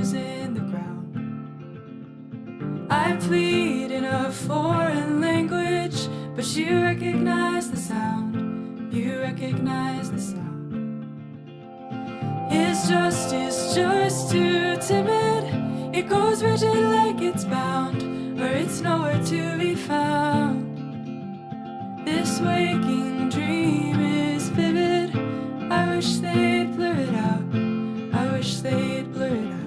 nose in the ground. I plead in a foreign language, but you recognize the sound. You recognize the sound. Is justice just too timid? It goes rigid like it's bound, or it's nowhere to be found. This waking dream is vivid. I wish they'd blur it out. I wish they'd blur it out.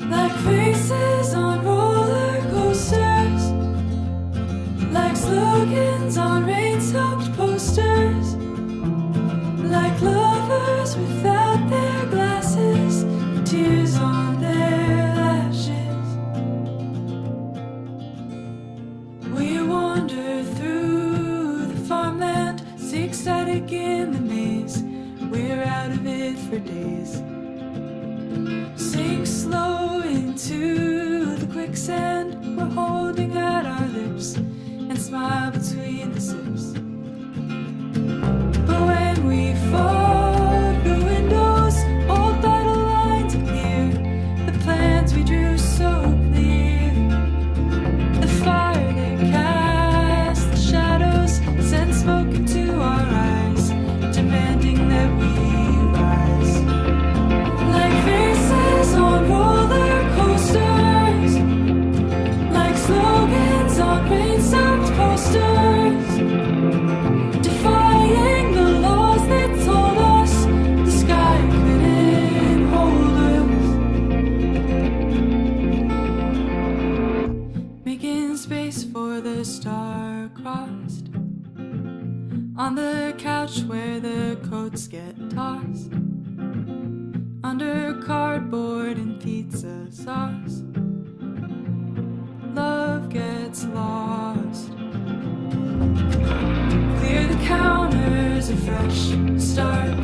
Like faces on roller coasters, like slogans on rain-soaked posters, like lovers without their glasses, tears on their lashes. We wander through the farmland, ecstatic in the maze. We're out of it for days. Sink slow into the quicksand. We're holding out our lips and smile between the sips. But when we fall through windows, old battle lines appear. The plans we drew so clear. The fire that casts the shadows sends smoke into our eyes, demanding that we rise. Like faces on roller coasters, like slogans on rain-soaked posters, defying the laws that told us the sky couldn't hold us. Making space for the star-crossed on the couch where the coats get tossed, under cardboard and pizza sauce. Love gets lost. Clear the counters, a fresh start.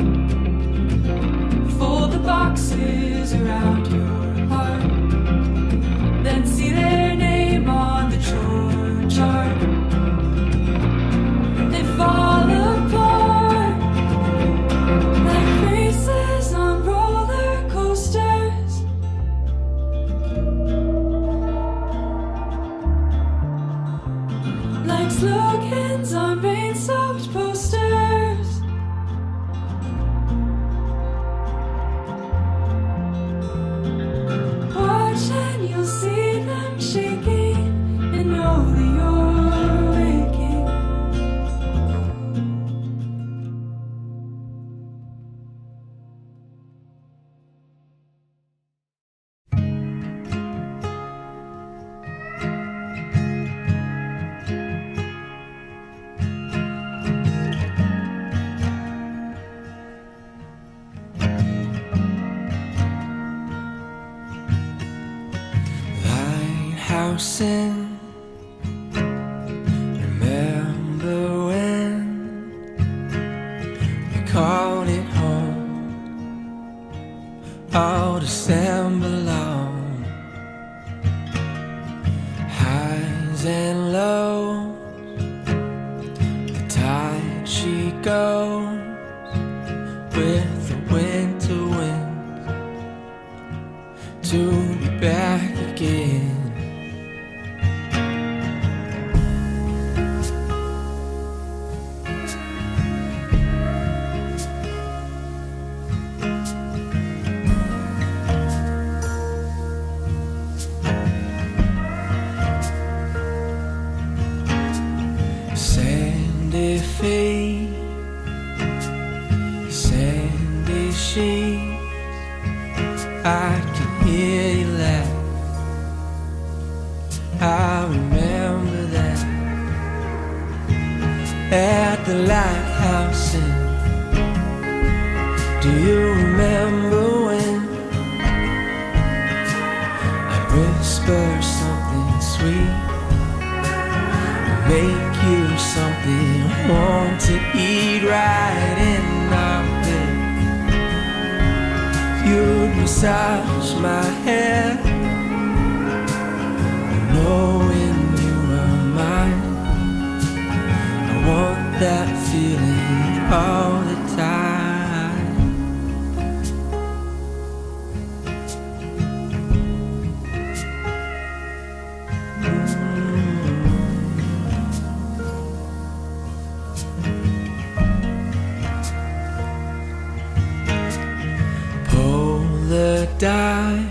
Fold the boxes around your heart. Then see their name on the chore chart. They fall apart like faces on roller coasters. Like slogans on rain-soaked posters. Watch and you'll see them shaking and know that you're waking. Lighthousing, remember when we called it home, all December long, highs and lows, the tide she goes with the winter wind to be back again. Sandy feet, sandy sheets, I can hear you laugh. I remember that at the lighthouse inn. Do you remember when I'd whisper something sweet, make you something warm to eat right in our bed? You'd massage my hair, knowing you were mine. I want that feeling all the time. paradise,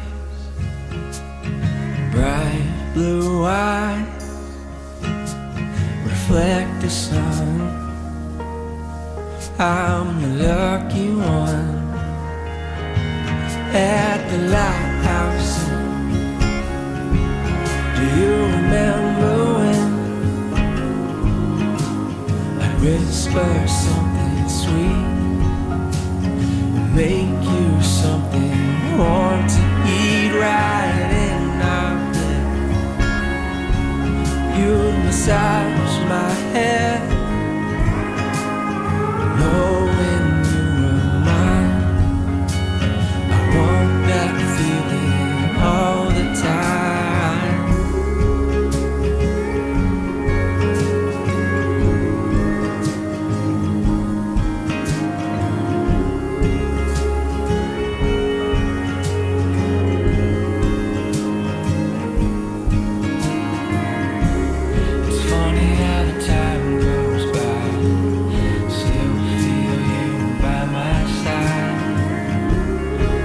bright blue eyes reflect the sun. I'm the lucky one at the lighthouse. Do you remember when I whisper something sweet and make you something warm to eat right in our bed? You'd massage my head, knowing you were mine. I want that feeling all the time. It's funny how the time goes by. Still feel you by my side.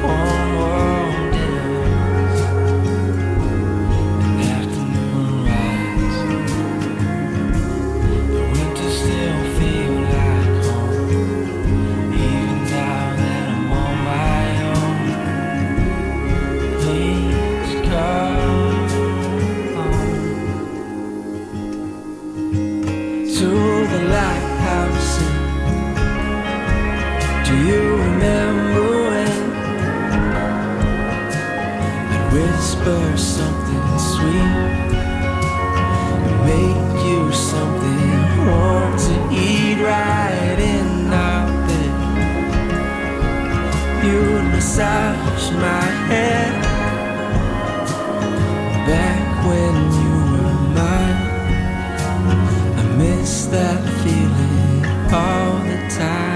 Warm, warm dinners and afternoon rides. The winter still feel like home, even now that I'm on my own. Please come home to the lighthouse. Do you remember when I'd whisper something sweet and make you something warm to eat right in our bed? You'd massage my head back when you were mine. I miss that feeling all the time.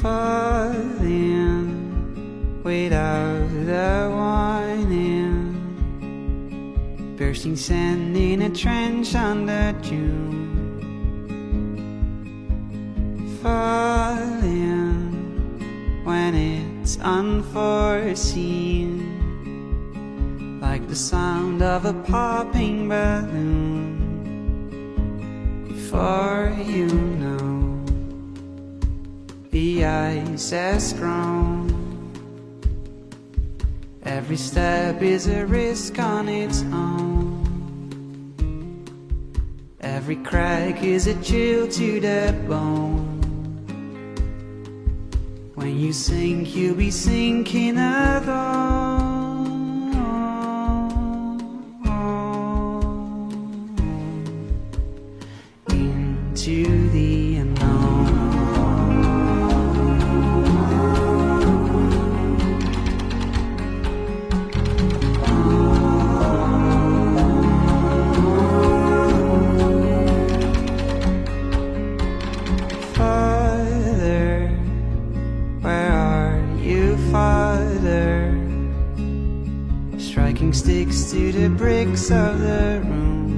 Falling without a warning, bursting sand in a trench under June. Falling when it's unforeseen, like the sound of a popping balloon. Before you know, the ice has grown. Every step is a risk on its own. Every crack is a chill to the bone. When you sink, you'll be sinking alone. Into the unknown. Father, where are you, Father? Striking sticks to the bricks of the room.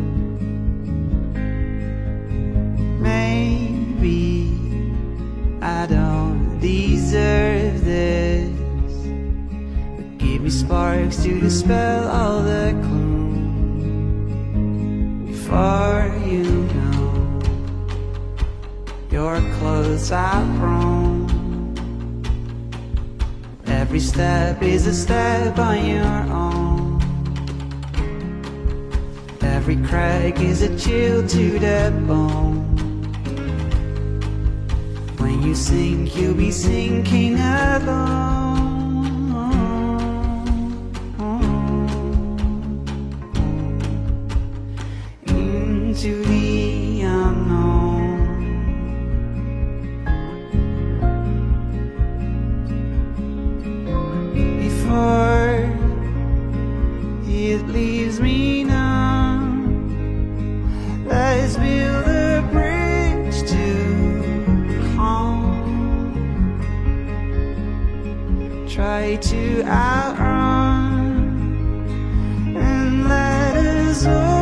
Maybe I don't deserve this, but give me sparks to dispel all the gloom. Before you know, your clothes are grown. Every step is a step on your own. Every crack is a chill to the bone. When you sink, you'll be sinking alone. Into the unknown. try to outrun and let us overcome.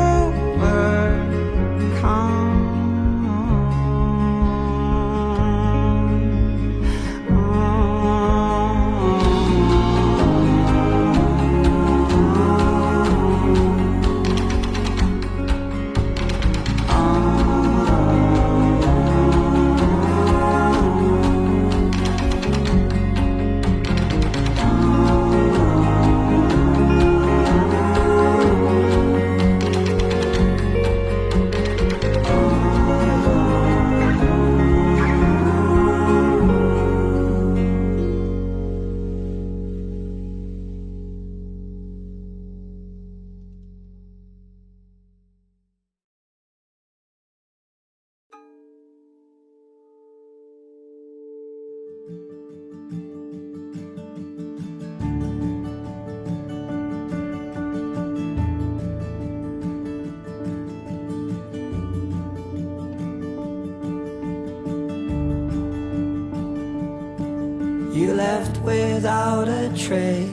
You left without a trace,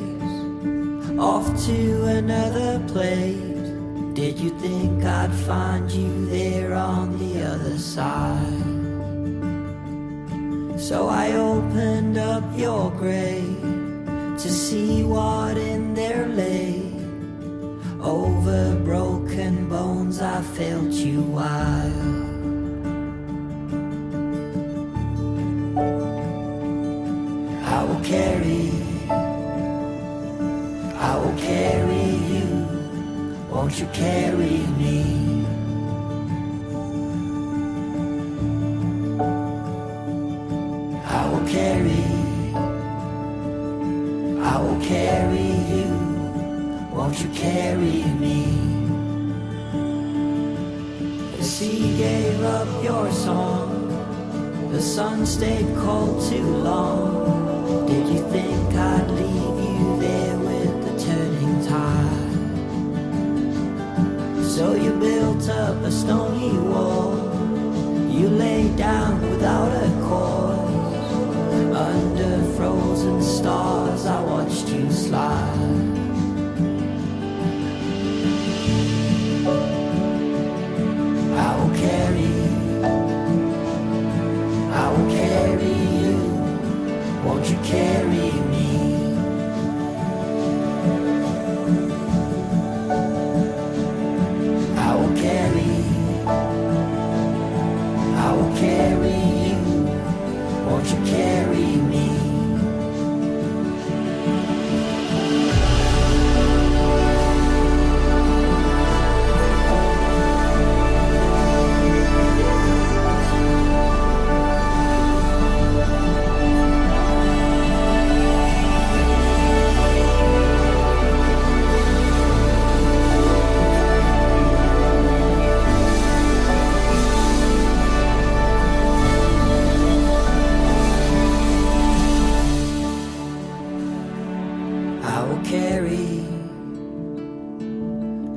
off to another place. Did you think I'd find you there on the other side? So I opened up your grave to see what in there lay. Over broken bones I felt you wild. I will carry you, won't you carry me? I will carry you, won't you carry me? The sea gave up your song, the sun stayed cold too long. Did you think I'd leave you there with the turning tide? So you built up a stony wall, you lay down without a cause. Under frozen stars I watched you slide. I will carry you, won't you carry me? I will carry you, won't you carry me?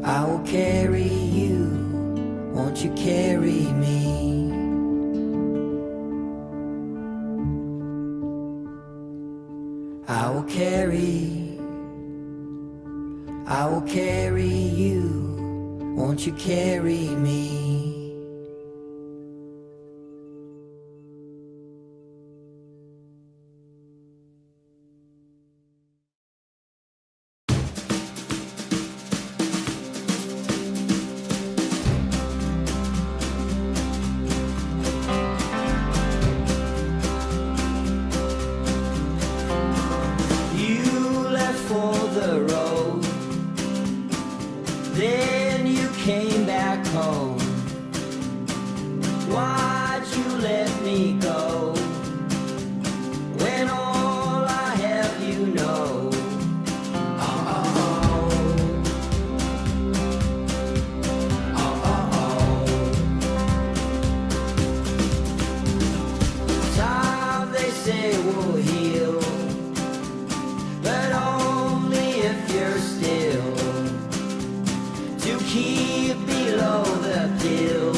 I will carry you, won't you carry me? I will carry you, won't you carry me? Then you came back home. Why'd you let me go when all I have you know? Time they say will heal, but only if you're still to keep below the pill.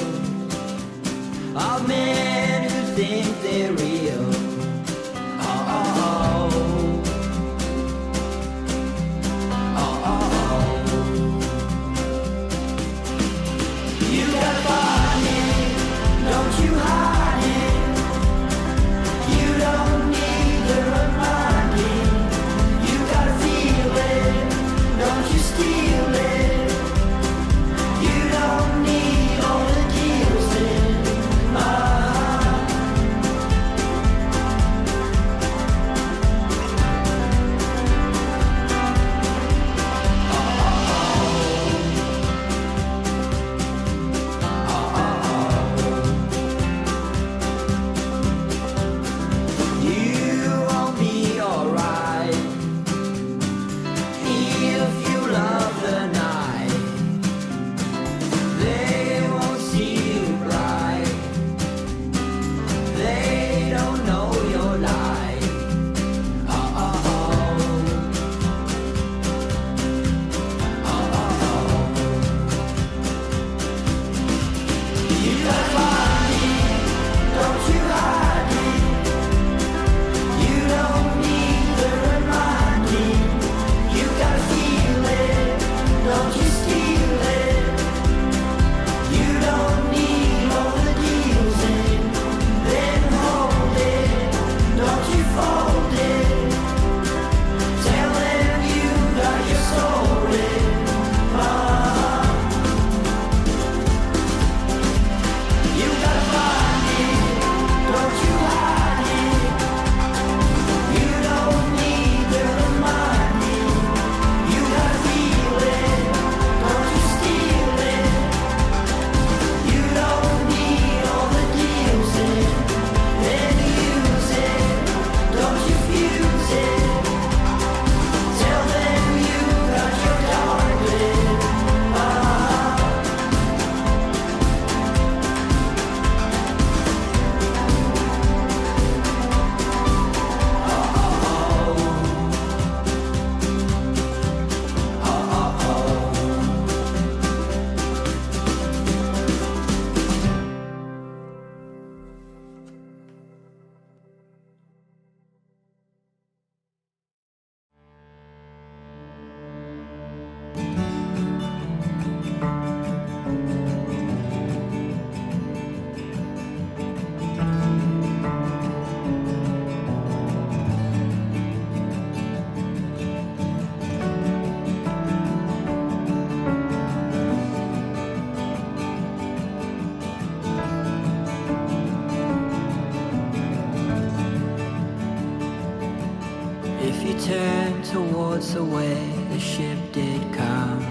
if you turn towards the way the ship did come,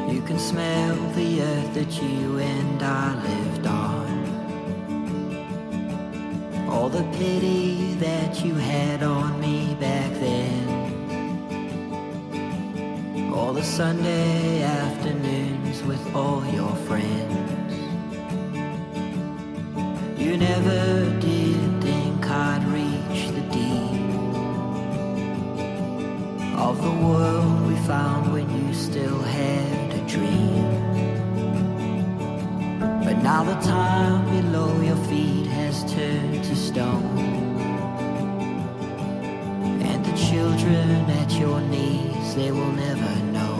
you can smell the earth that you and I lived on. All the pity that you had on me back then, all the Sunday afternoons with all your friends. You never did think I'd reach the deep of the world we found when you still had a dream. But now the time below your feet has turned to stone, and the children at your knees, they will never know.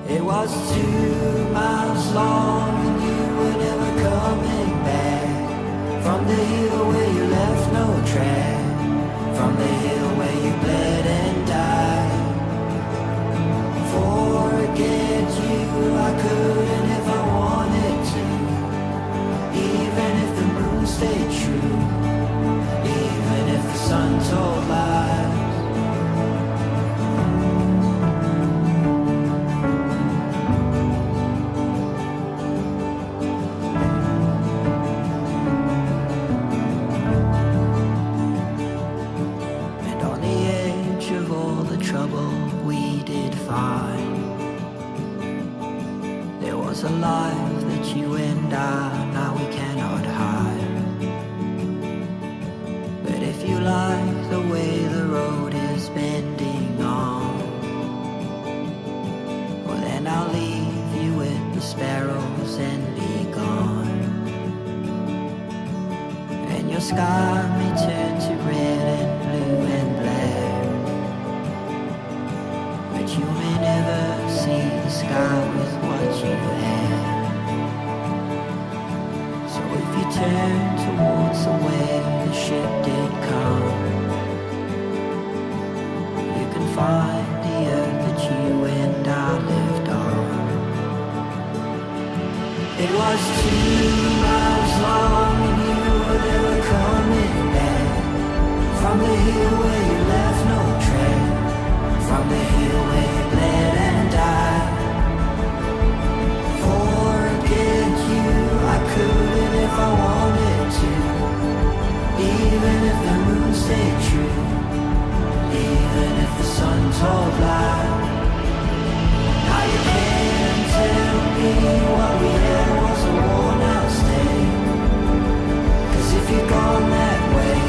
It was 2 miles long and you were never coming back, from the hill where you left no track, from the hill where you bled and died. Forget you, I couldn't if I wanted to, even if the moon stayed true, even if the sun told lies. A life that you and I, now we cannot hide. But if you like the way the road is bending on, well then I'll leave you with the sparrows and be gone. And your sky may turn to red and blue and black, but you may never see the sky with what you have. So if you turn towards the way the ship did come, you can find the earth that you and I lived on. It was 2 miles long and you were never coming back, from the hill where you left no track, from the hill where you bled and died. Forget you, I couldn't if I wanted to, even if the moon stayed true, even if the sun told lies. Now you can't tell me what we had was a worn out state, 'cause if you'd gone that way,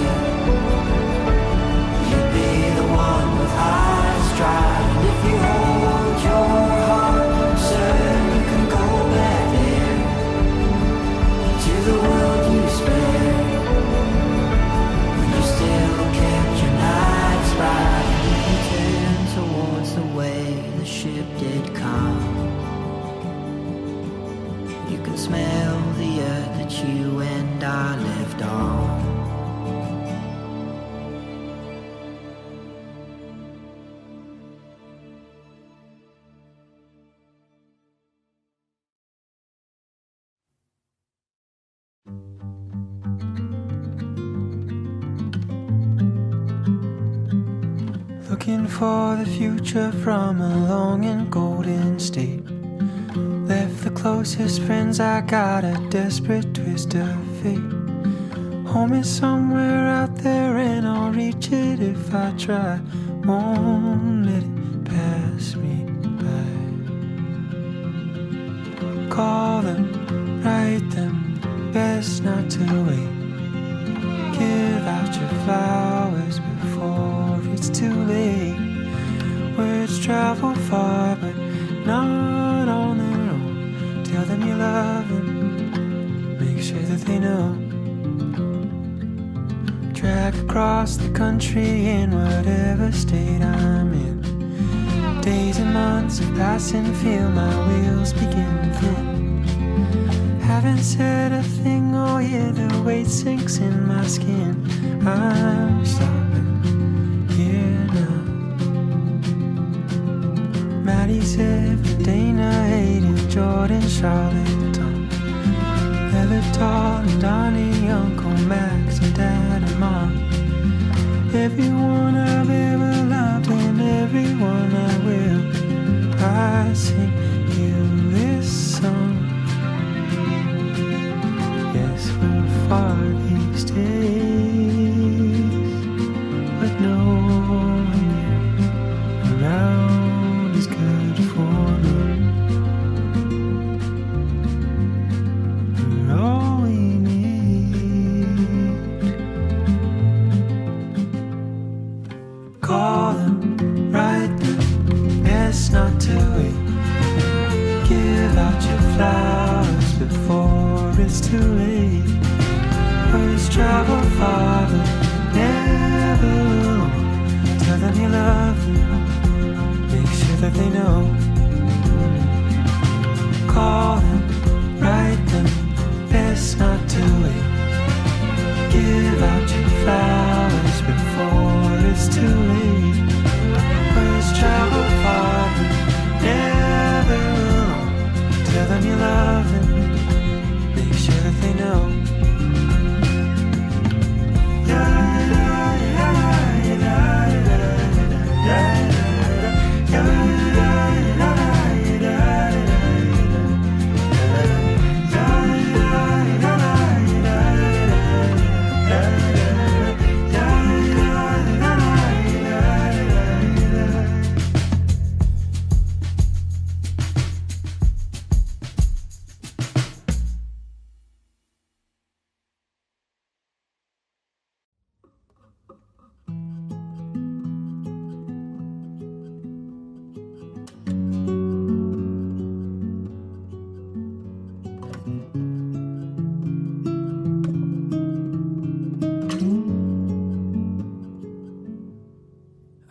you'd be the one with eyes dry. And if you hold your heart, sir, you can go back there to the world you spared, when you still kept your nights bright. And you turn towards the way the ship did come, you can smell the earth that you and I lived on. Looking for the future from a long and golden state. Left the closest friends I got, a desperate twist of fate. Home is somewhere out there and I'll reach it if I try. Won't let it pass me by. Call them, write them, best not to wait. Give out your flowers before it's too late. Words travel far but not on their own. Tell them you love them, make sure that they know. Drag across the country in whatever state I'm in. Days and months of passing, feel my wheels begin thin. Haven't said a thing all year, the weight sinks in my skin. I'm stopping here now. Maddie, Ziv, Dana, Hayden, Jordan, Charlotte, Tom, Heather, Todd, and Donnie, Uncle Max, and Dad and Mom. Everyone I've ever loved and everyone I will. I sing you this song. Yes, we're far these days, but knowing you around is good for me. We're all we need. Call them, write them, best not to wait. Give out your flowers before it's too late. Words travel far, but never alone. Tell them you love them, make sure that they know. Call them, write them, best not to wait. Give out your flowers before it's too late. Words travel far, but never alone. Tell them you love them, make sure that they know.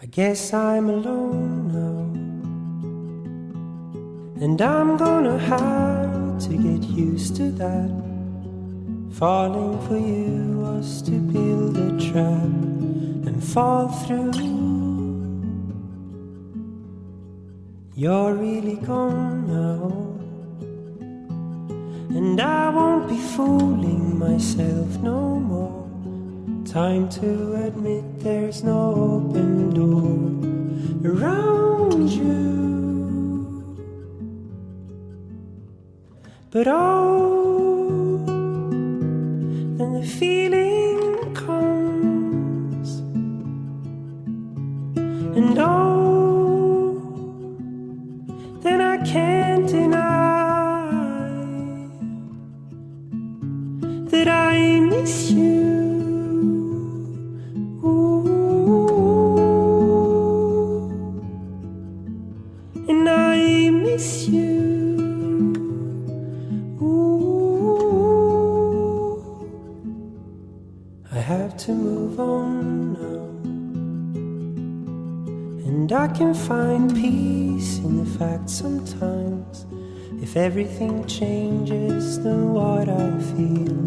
I guess I'm alone now, and I'm gonna have to get used to that. Falling for you was to build a trap and fall through. You're really gone now, and I won't be fooling myself no more. Time to admit there's no open door around you. But oh, then the feeling comes, and oh, then I can't deny that I miss you. And I miss you. Ooh. I have to move on now, and I can find peace in the fact sometimes if everything changes, then what I feel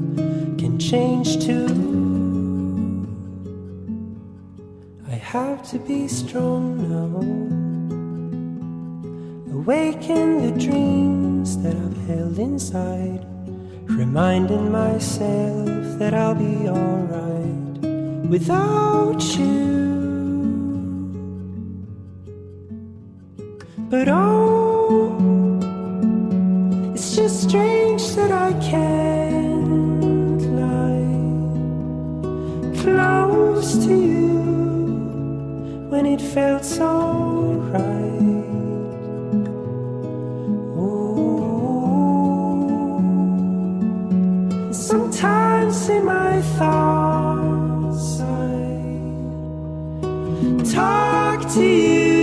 can change too. I have to be strong now, awaken the dreams that I've held inside, reminding myself that I'll be alright without you. But oh, it's just strange that I can't lie close to you when it felt so right. Sometimes in my thoughts I talk to you.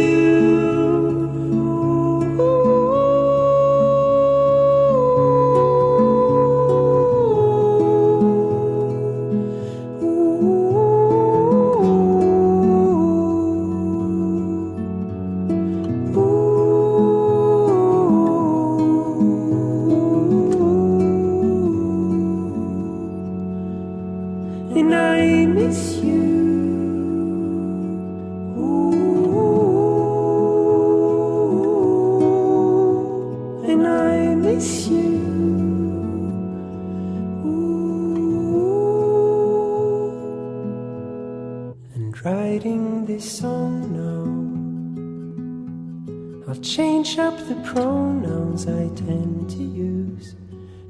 And I miss you. Ooh, and I miss you. writing this song now. I'll change up the pronouns I tend to use.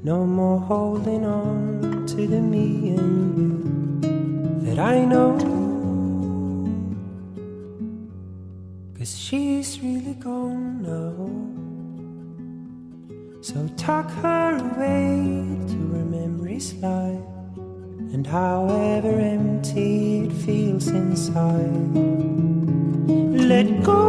No more holding on to the me and you that I know. 'Cause she's really gone now. So tuck her away to where memories lie, and however empty it feels inside, let go.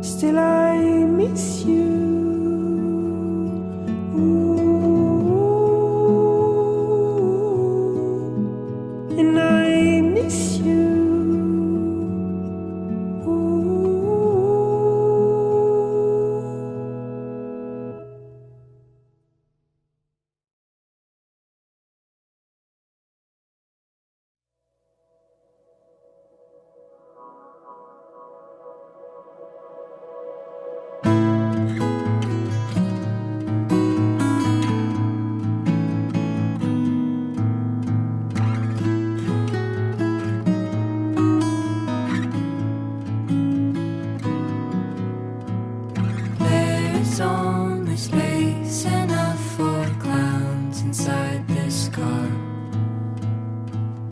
Still I miss you. And I miss you. There's only space enough for clowns inside this car.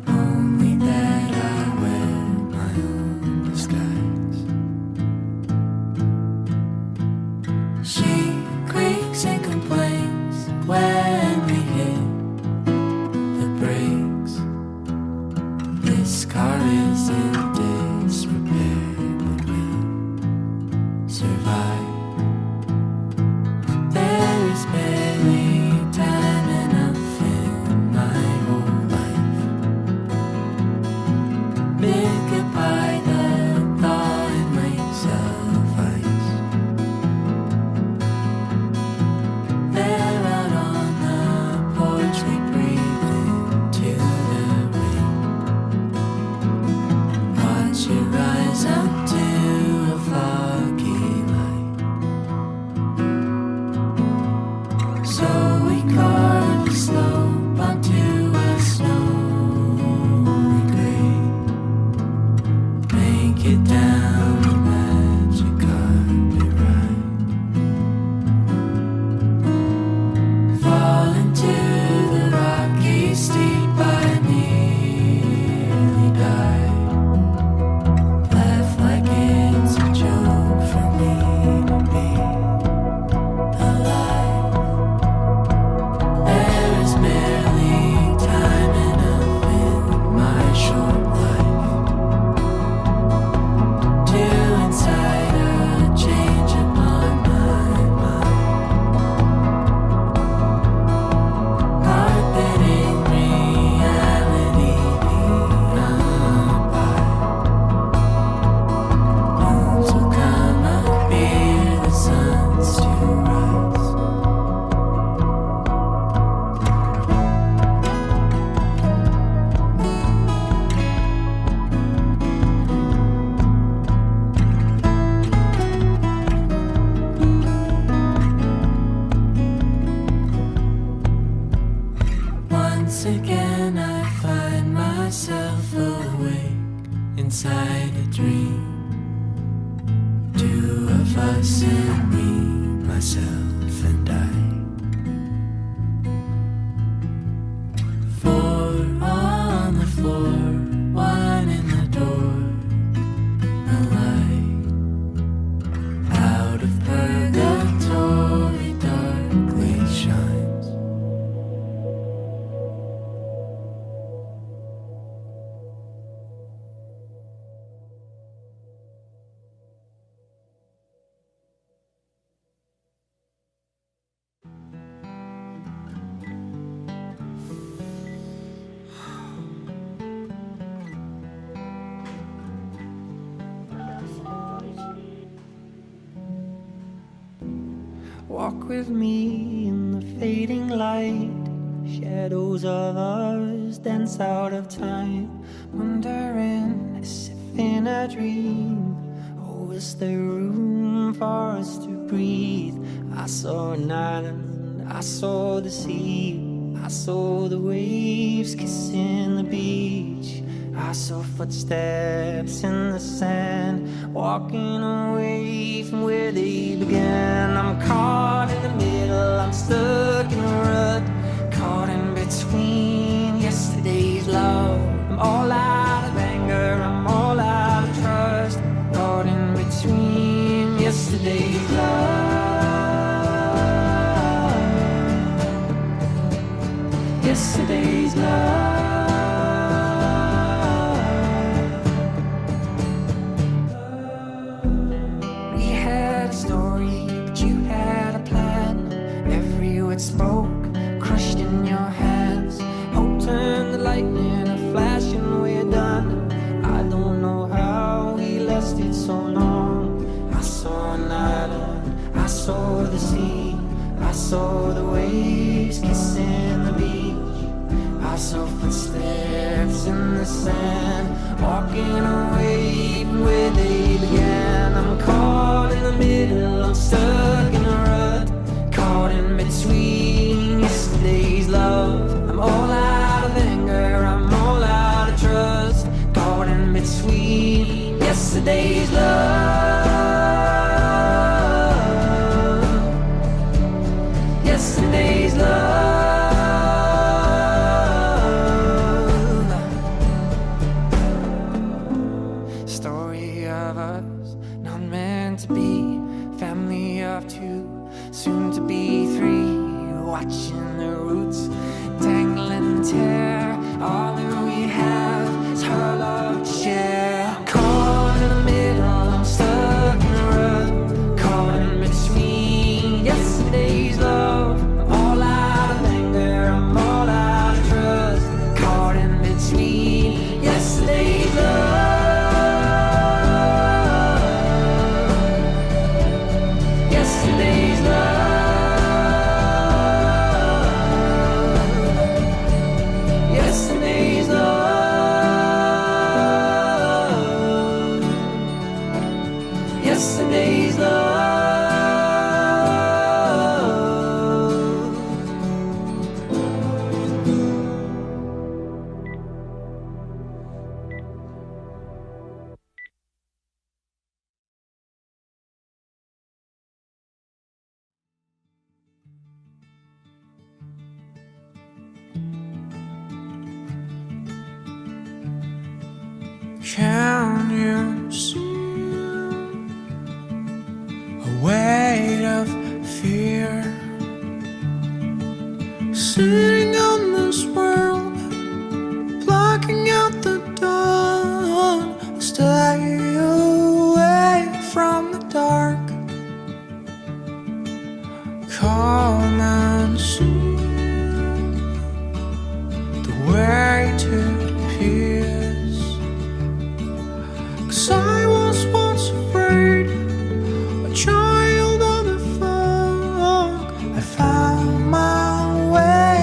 Only that I wear my own disguise. She creaks and complains when we hit the brakes. This car is in disrepair, but we'll survive. There is barely time enough in my whole life. Big goodbye, the thawing lakes of ice. There out on the porch we breathe into the rain. Watch you rise up to a foggy light. So we carved a slope onto a snowy grave. Make it down the magic carpet ride. Fall into the rocky steep, I nearly died. Laugh like it's a joke for me to be alive. There is barely time enough in my short life to incite a change upon my mind. Carpeting reality beyond by. Moons will come up ere the sun's to rise. Once again I find myself awake inside a dream. Two of us and me, myself and I. Four on the floor, one in the door. A light out of purgatory darkly shines. Walk with me in the fading light. Shadows of ours dance out of time, wondering as if in a dream. Oh, is there room for us to breathe? I saw an island, I saw the sea, I saw the waves kissing the beach. I saw footsteps in the sand, walking away from where they began. I'm caught in the middle, I'm stuck in a rut, caught in between yesterday's love. I'm all out of anger, I'm all out of trust, caught in between yesterday's love, yesterday's love. We had a story, but you had a plan. Every word spoke, crushed in your hands. Hope turned to lightning, a flash and we're done. I don't know how we lasted so long. I saw an island, I saw the sea, I saw the waves kissing the beach. I saw footsteps in the sand, walking away from where they began. I'm caught in the middle, I'm stuck in a rut, caught in between yesterday's love. I'm all out of anger, I'm all out of trust, caught in between yesterday's love, yesterday's love. Story of us, not meant to be, family of two, soon to be three, watching the roots tangle and tear. All that we have is her love to share. I'm caught in the middle, I'm stuck in a rut, caught in between yesterday's love. I'm all out of anger, I'm all out of trust, caught in between yesterday's love, yesterday's love, yesterday's love, yesterday's love. Can you see a weight of fear sitting on this world, blocking out the dawn? Stay away from the dark, come and see the way to peace. 'Cause I was once afraid, a child of the fog. I found my way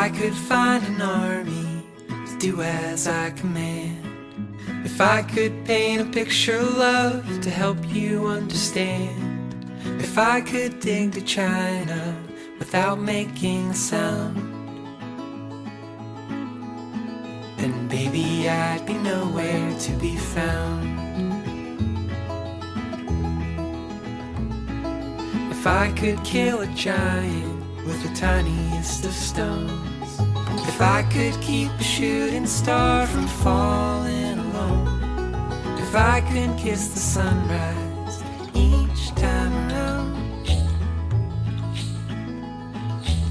I could find an army to do as I command, if I could paint a picture of love to help you understand, if I could dig to China without making a sound, then baby I'd be nowhere to be found. If I could kill a giant with the tiniest of stones, if I could keep a shooting star from falling alone, if I could kiss the sunrise each time around,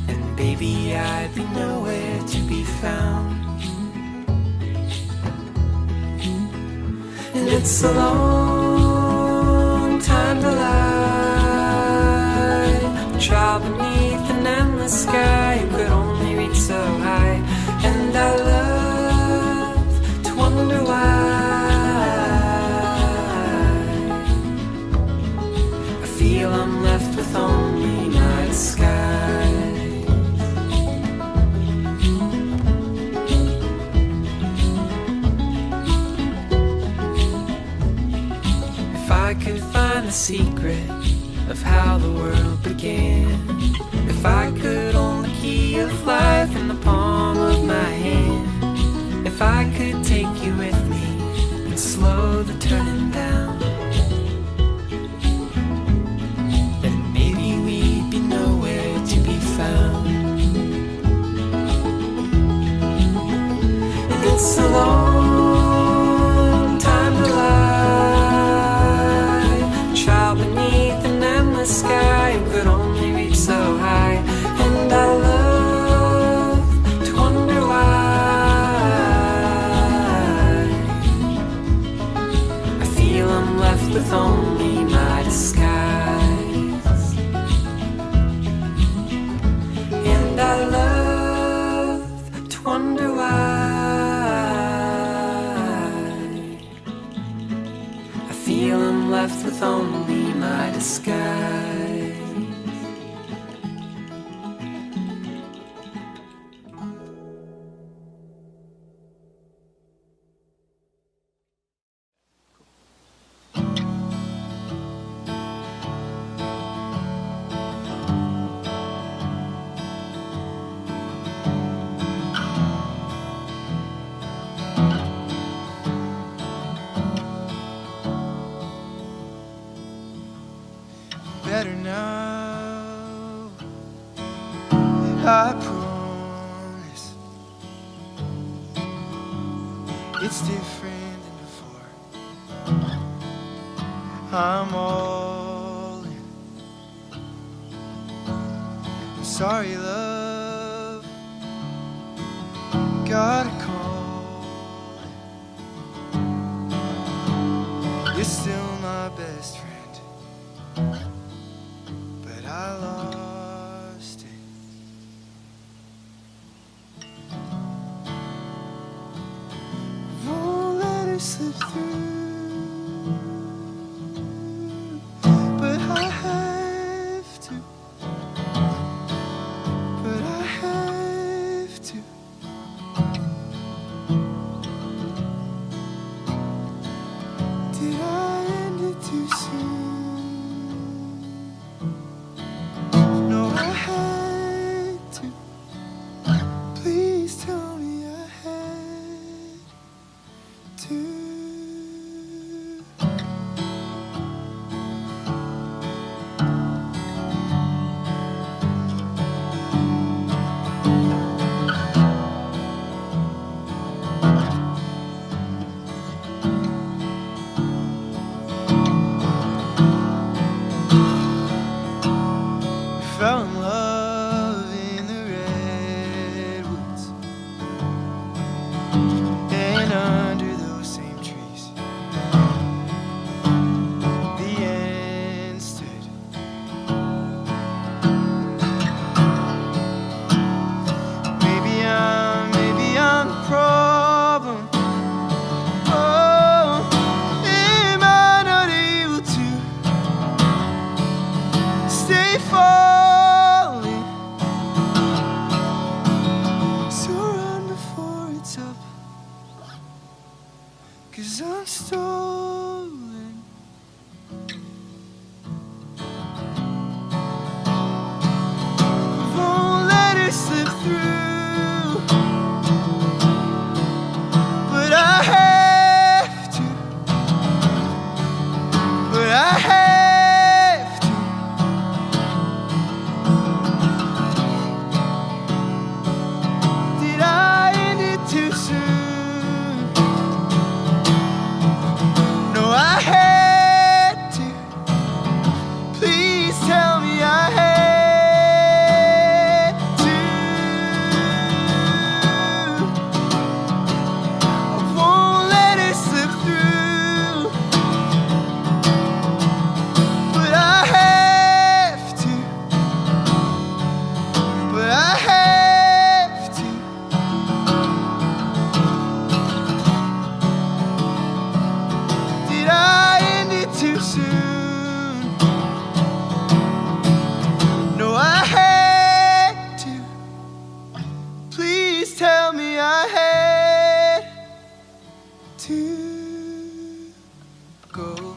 then baby I'd be nowhere to be found. And it's a long time to lie, a child beneath an endless sky who could only reach so high. And I love to wonder why I feel I'm left with only night sky. If I could find the secret of how the world began, if I could own the key of life in the palm of my hand, if I could take you with me and slow the turning down, then maybe we'd be nowhere to be found. And it's a long time to lie, child beneath an endless sky who could only reach so high. And I love to wonder why I feel I'm left with only my disguise. And I love to wonder why I feel I'm left with only my disguise. Better now, I promise. It's different than before. I'm all in. I'm sorry, love, gotta call. You're still my best friend, but I lost it. Won't let her slip through, but I have to. But I have to. Did I end it too soon? No, I had to. Please tell me I had to. rolling. Won't let it slip through, but I have to. But I have to. Did I end it too soon? No, I had to. Please tell me I had to. I won't let it slip through, but I have to. But I have to. Did I end it too soon? No, I had to. Please tell me I had to go.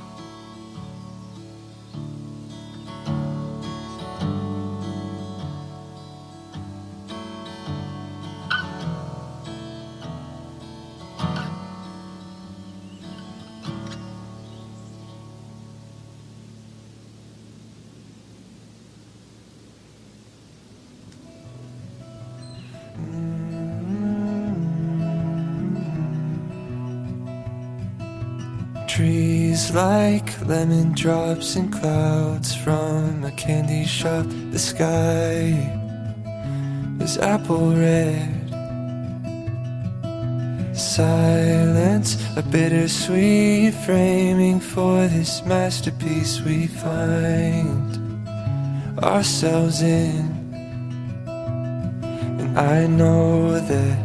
Trees like lemon drops and clouds from a candy shop. The sky is apple red. Silence, a bittersweet framing for this masterpiece we find ourselves in. And I know that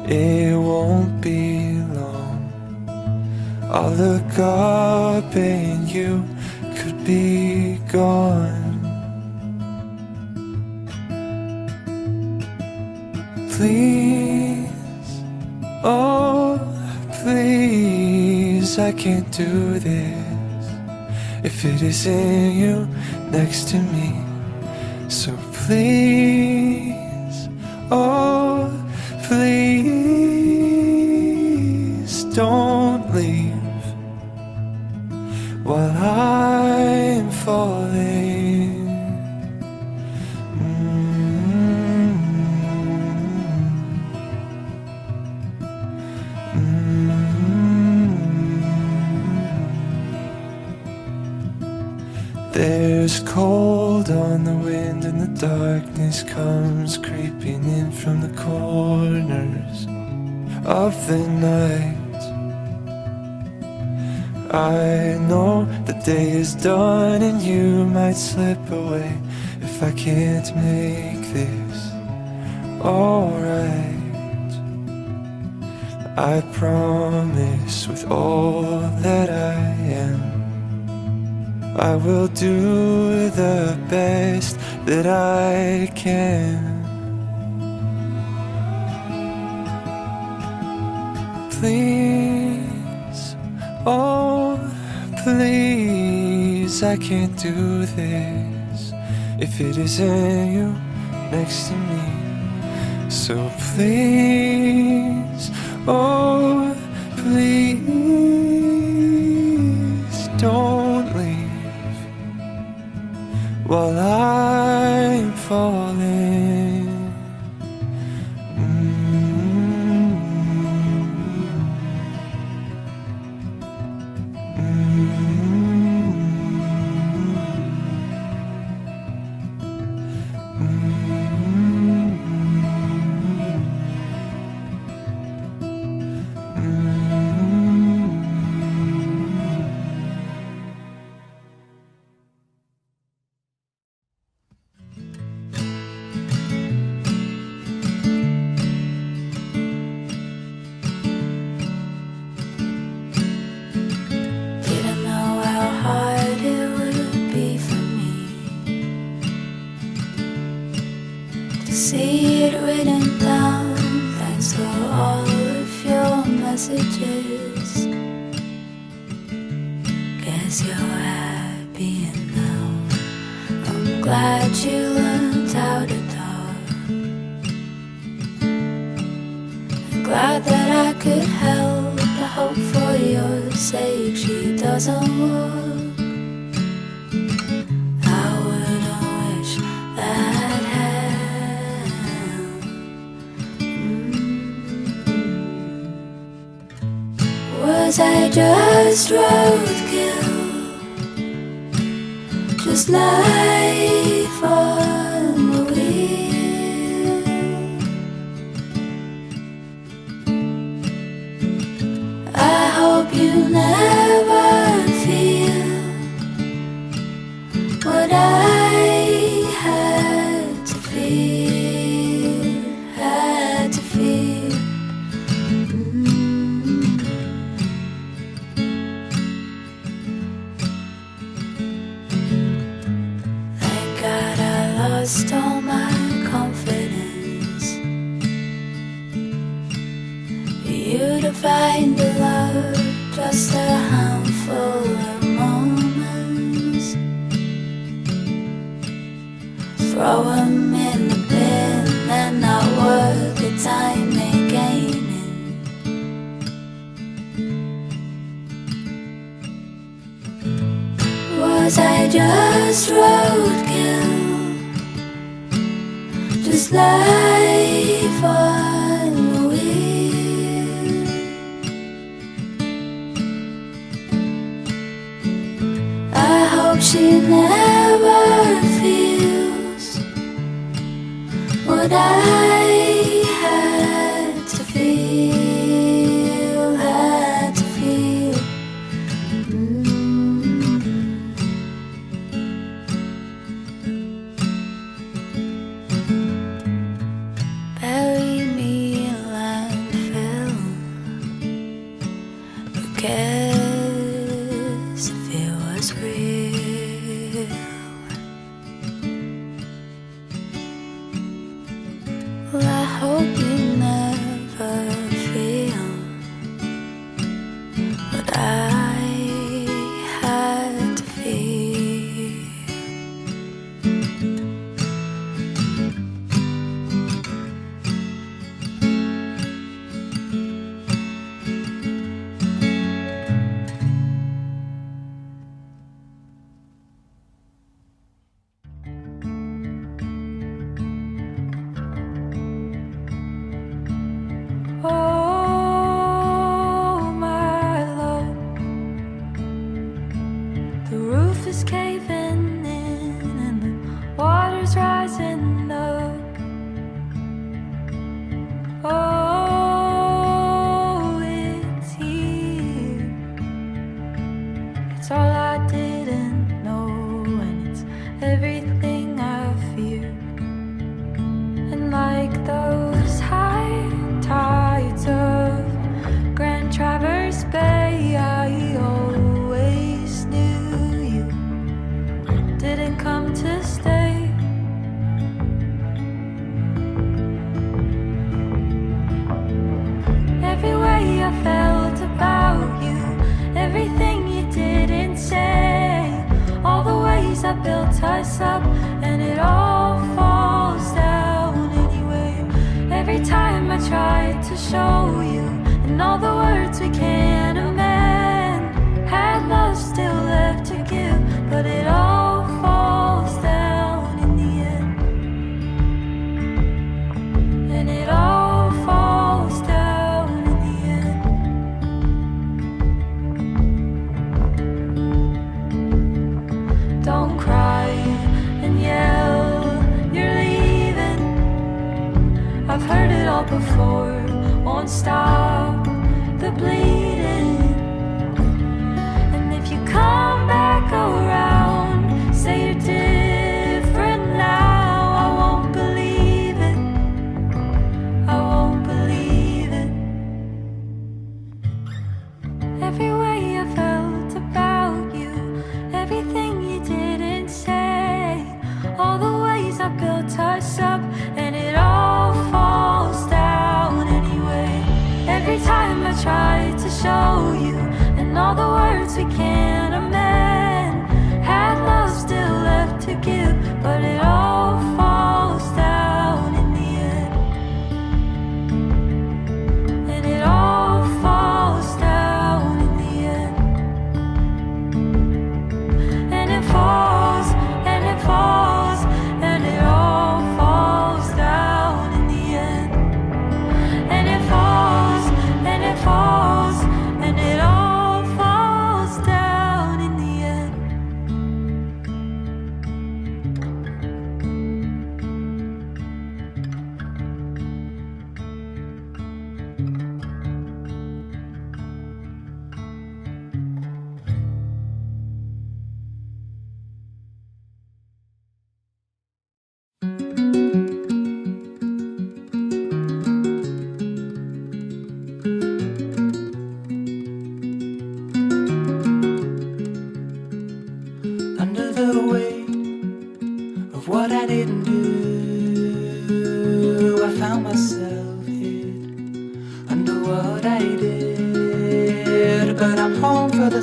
it won't be long. I'll look up and you could be gone. Please, oh please, I can't do this if it isn't you next to me. So please, oh please, don't leave while I'm falling. There's cold on the wind and the darkness comes creeping in from the corners of the night. I know the day is done and you might slip away if I can't make this alright. I promise with all that I am, I will do the best that I can. Please, oh please, I can't do this if it isn't you next to me. So please, oh please, don't leave while I'm falling. Didn't know how hard it would be for me to see it written down. Thanks for all of your messages. 'cause you're happy and now I'm glad you learned how to talk. I'm glad that I could help. I hope for your sake she doesn't walk. I wouldn't wish that hell. Was I just roadkill? Just life on the wheel. I hope you never feel what I had to feel, had to feel. Thank God I lost all my confidence for you to find the love, just a handful of moments. Throw 'em in the bin, they're not worth the time they gaining. Was I just roadkill? Just life on the wheel. I hope she never feels what I had to feel, had to feel. Bury me in landfill. Who cares if it was real? Well, I hope you never feel what I had to feel. Oh, my love, the roof is caving in and the water's rising up. Oh, it's here. It's all I didn't know, and it's everything I fear. And like those high tides of Grand Traverse Bay, I always knew you didn't come to stay. Every way I felt about you, everything you didn't say, all the ways I built us up, and it all falls down anyway. Every time I tried to show you, and all the words we can't amend, had love still left to give, but it all falls down in the end. And it all falls down in the end. Don't cry and yell, you're leaving. I've heard it all before. Won't stop the bleeding. And if you come back around, say you're different now, I won't believe it. I won't believe it. Every way I felt about you, everything you didn't say, all the ways I built us up, and it all falls down anyway.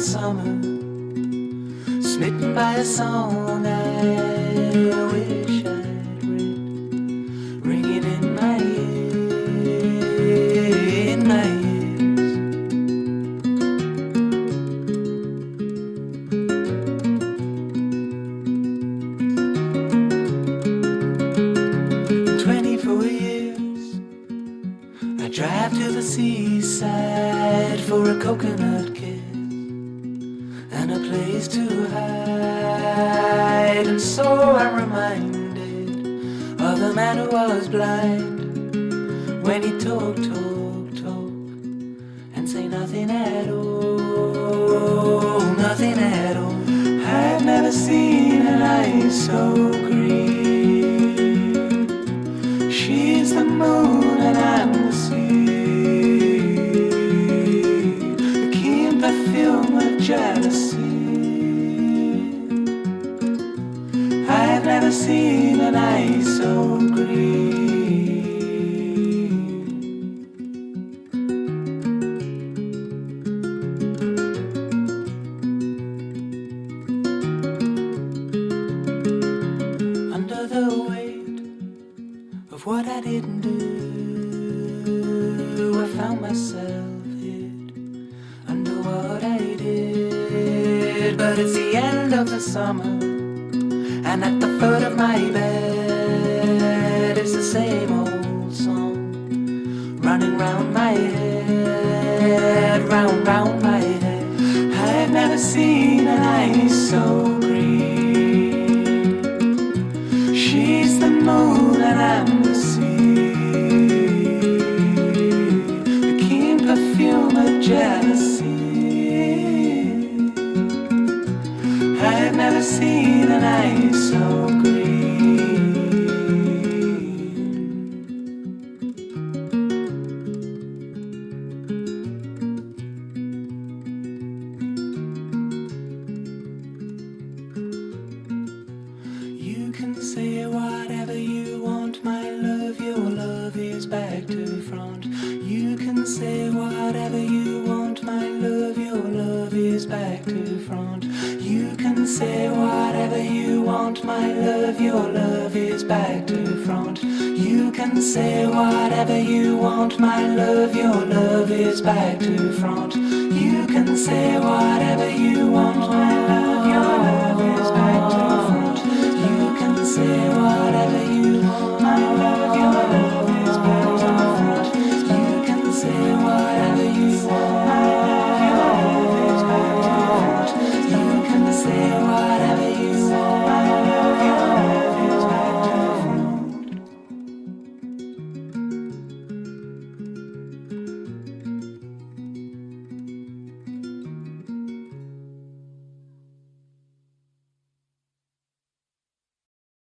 summer, smitten by a song I wish I'd read, ringing in my ears. 24 years, I drive to the seaside for a coconut kiss and a place to hide. And so I'm reminded of the man who was blind when he talk and say nothing at all, nothing at all. I've never seen an eye so green. She's the moon and I'm the sea, the keen perfume of jealousy. I've never seen an eye so green. Under the weight of what I didn't do, I found myself hid under what I did. But it's the end of the summer, and at the foot of my bed is the same old song running round my head, round my head. I've never seen an eye so green. She's the moon and I'm the sea, the keen perfume of jealousy. I've never seen an eye so green. You can say whatever you want, my love, your love is back to front. You can say whatever you want, my love, your love is back to front. You can say whatever you want, my love, your love is back to front. You can say whatever you want, my love, your love is back to front. You can say whatever you